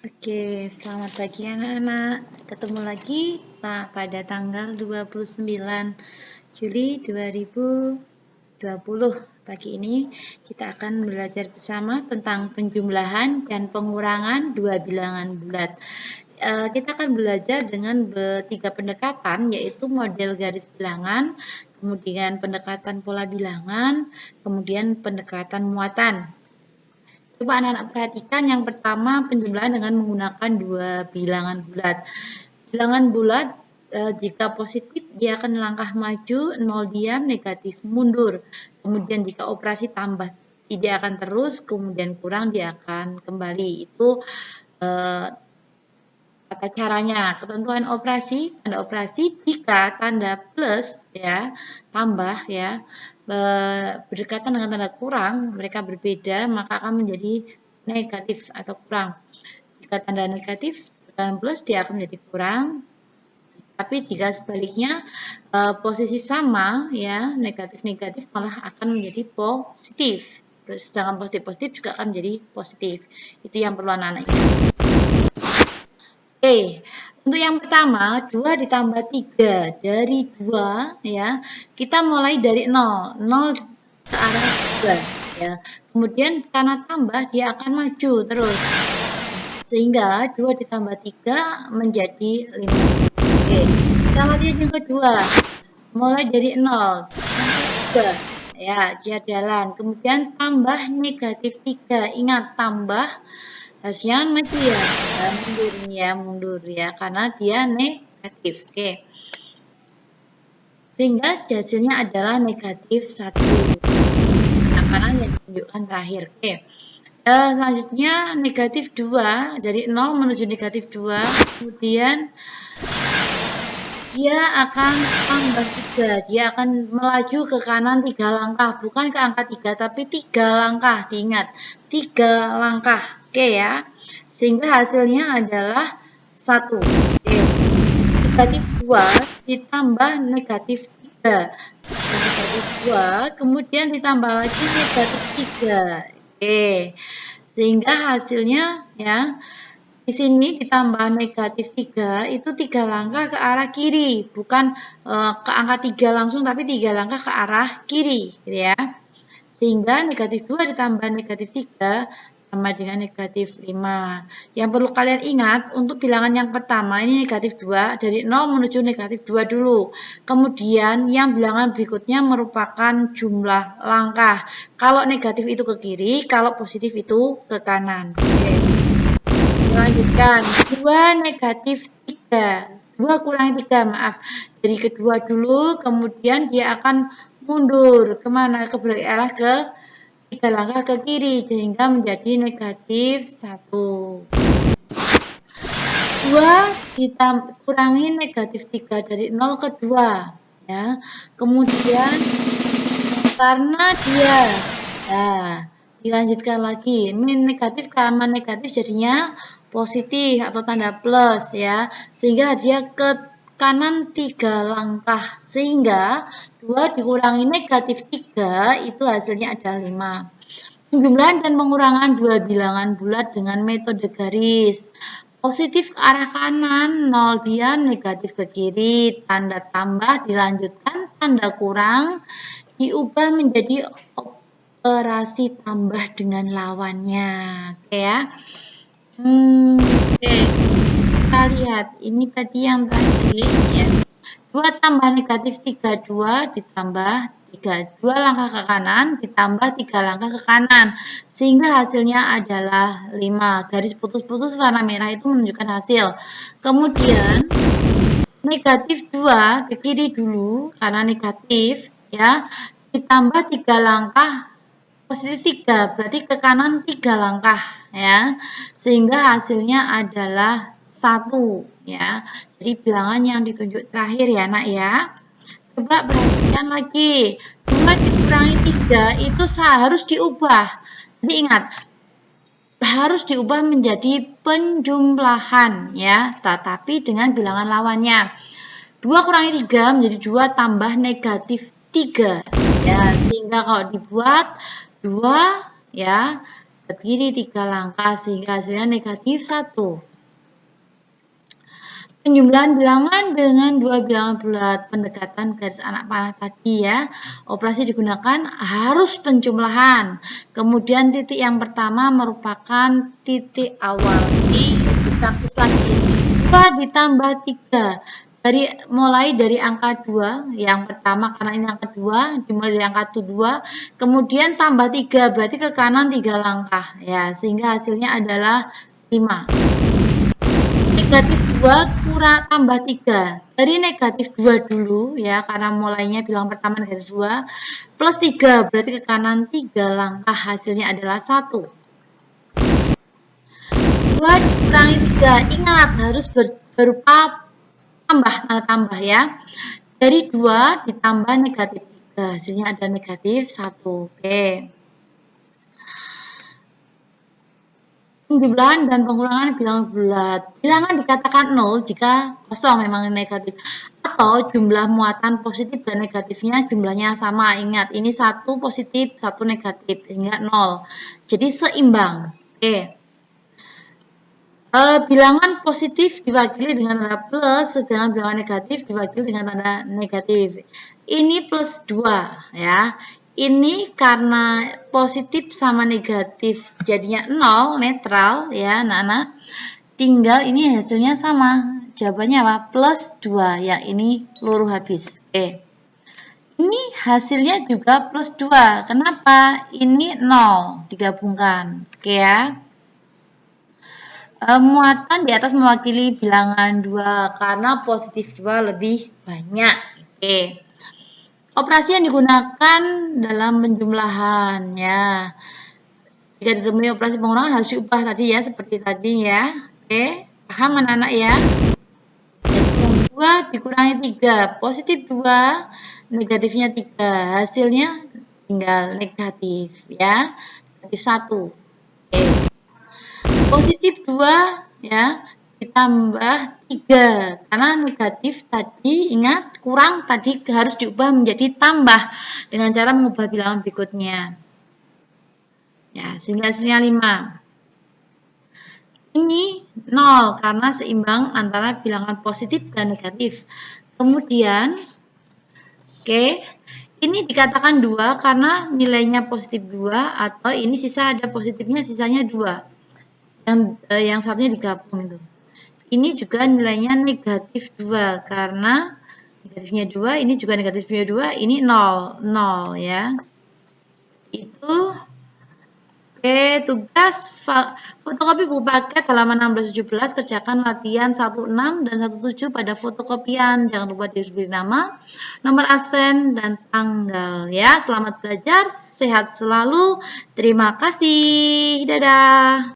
Oke, selamat pagi anak-anak. Ketemu lagi pada tanggal 29 Juli 2020. Pagi ini kita akan belajar bersama tentang penjumlahan dan pengurangan dua bilangan bulat. Kita akan belajar dengan tiga pendekatan, yaitu model garis bilangan, kemudian pendekatan pola bilangan, kemudian pendekatan muatan. Coba anak-anak perhatikan yang pertama penjumlahan dengan menggunakan dua bilangan bulat. Bilangan bulat jika positif dia akan langkah maju, nol diam, negatif mundur. Kemudian jika operasi tambah tidak akan terus, kemudian kurang dia akan kembali. Itu tata caranya. Ketentuan operasi, tanda operasi jika tanda plus ya, tambah ya, berdekatan dengan tanda kurang, mereka berbeda, maka akan menjadi negatif atau kurang. Jika tanda negatif dan plus dia akan menjadi kurang. Tapi jika sebaliknya posisi sama ya, negatif-negatif malah akan menjadi positif. Sedangkan positif-positif juga akan menjadi positif. Itu yang perlu anak-anak ingat. Oke, untuk yang pertama, 2 ditambah 3 dari 2 ya. Kita mulai dari 0, 0 ke arah 2 ya. Kemudian karena tambah dia akan maju terus. Sehingga 2 ditambah 3 menjadi 5. Oke, kita lihat yang kedua. Mulai dari 0 sampai 2 ya, dia jalan. Kemudian tambah negatif 3. Ingat tambah harusnya maju ya, mundur ya, karena dia negatif. Oke. Sehingga hasilnya adalah negatif 1. Nah, karena yang ditunjukkan terakhir. Oke. Selanjutnya negatif 2, dari 0 menuju negatif 2, kemudian dia akan tambah 3, dia akan melaju ke kanan 3 langkah, bukan ke angka 3, tapi 3 langkah, diingat, 3 langkah, oke ya, sehingga hasilnya adalah 1, oke. Negatif 2 ditambah negatif 3, negatif 2, kemudian ditambah lagi negatif 3, oke, sehingga hasilnya ya, di sini ditambah negatif 3, itu 3 langkah ke arah kiri, bukan ke angka 3 langsung, tapi 3 langkah ke arah kiri, gitu ya. Sehingga negatif 2 ditambah negatif 3 sama dengan negatif 5. Yang perlu kalian ingat, untuk bilangan yang pertama, ini negatif 2, dari 0 menuju negatif 2 dulu. Kemudian yang bilangan berikutnya merupakan jumlah langkah. Kalau negatif itu ke kiri, kalau positif itu ke kanan. Oke. Lanjutkan, 2 negatif 3. 2 kurangi 3, maaf. Dari kedua dulu, kemudian dia akan mundur. Kemana? Ke arah ke 3 langkah ke kiri, sehingga menjadi negatif 1. 2 kurangi negatif 3 dari 0 ke 2. Ya. Kemudian, karena dia, dilanjutkan lagi. Min negatif sama negatif jadinya positif atau tanda plus ya. Sehingga dia ke kanan 3 langkah. Sehingga 2 dikurangi negatif 3 itu hasilnya adalah 5. Penjumlahan dan pengurangan dua bilangan bulat dengan metode garis. Positif ke arah kanan, 0 diam, negatif ke kiri, tanda tambah dilanjutkan, tanda kurang, diubah menjadi operasi tambah dengan lawannya. Oke ya. Oke. Kita lihat, ini tadi yang terakhir ya. 2 tambah negatif 3, 2 ditambah 3. 2 langkah ke kanan ditambah 3 langkah ke kanan. Sehingga hasilnya adalah 5. Garis putus-putus warna merah itu menunjukkan hasil. Kemudian negatif 2 ke kiri dulu karena negatif ya. Ditambah 3 langkah posisi 3, berarti ke kanan 3 langkah ya. Sehingga hasilnya adalah 1 ya. Jadi bilangan yang ditunjuk terakhir ya, Nak ya. Coba perhatikan lagi. 2 dikurangi 3 itu harus diubah. Jadi ingat, harus diubah menjadi penjumlahan ya, tetapi dengan bilangan lawannya. 2 kurangi 3 menjadi 2 tambah negatif 3 ya, sehingga kalau dibuat 2 ya kiri 3 langkah sehingga hasilnya negatif 1. Penjumlahan bilangan dengan dua bilangan bulat, pendekatan garis anak panah tadi ya. Operasi digunakan harus penjumlahan. Kemudian titik yang pertama merupakan titik awal. Ini ditapis lagi. 2 ditambah 3. Mulai dari angka 2, yang pertama karena ini angka 2, dimulai dari angka 2, kemudian tambah 3, berarti ke kanan 3 langkah ya, sehingga hasilnya adalah 5. Negatif 2 kurang tambah 3. Dari negatif 2 dulu ya, karena mulainya bilangan pertama negatif 2, plus 3, berarti ke kanan 3 langkah, hasilnya adalah 1. 2 dikurangi 3, ingat harus berupa tambah, tanda tambah ya. Dari 2 ditambah negatif 3, hasilnya ada negatif 1. Oke. Penjumlahan dan pengurangan bilangan bulat. Bilangan dikatakan 0 jika kosong memang negatif. Atau jumlah muatan positif dan negatifnya jumlahnya sama. Ingat, ini 1 positif, 1 negatif, sehingga 0. Jadi seimbang. Oke. Bilangan positif diwakili dengan tanda plus, sedangkan bilangan negatif diwakili dengan tanda negatif. Ini plus 2 ya. Ini karena positif sama negatif jadinya 0, netral ya anak-anak. Tinggal ini hasilnya sama. Jawabannya apa? Plus 2. Yang ini luruh habis. Oke. Ini hasilnya juga plus 2. Kenapa? Ini 0 digabungkan. Oke ya. Muatan di atas mewakili bilangan 2 karena positif 2 lebih banyak. Oke. Operasi yang digunakan dalam penjumlahan ya. Jika ditemui operasi pengurangan harus diubah tadi ya, seperti tadi ya. Oke, paham anak-anak ya? 2 dikurangi 3, positif 2, negatifnya 3. Hasilnya tinggal negatif ya. Negatif 1. Oke. Positif 2 ya, ditambah 3 karena negatif tadi ingat kurang tadi harus diubah menjadi tambah dengan cara mengubah bilangan berikutnya ya, sehingga hasilnya 5. Ini 0 karena seimbang antara bilangan positif dan negatif. Kemudian oke, ini dikatakan 2 karena nilainya positif 2 atau ini sisa ada positifnya sisanya 2 yang satunya digabung itu. Ini juga nilainya negatif 2 karena negatifnya 2, ini juga negatifnya 2, ini 0, 0 ya. Itu oke, tugas fotokopi buku paket halaman 16-17, kerjakan latihan 16 dan 17 pada fotokopian. Jangan lupa diberi nama, nomor absen, dan tanggal ya. Selamat belajar, sehat selalu. Terima kasih. Dadah.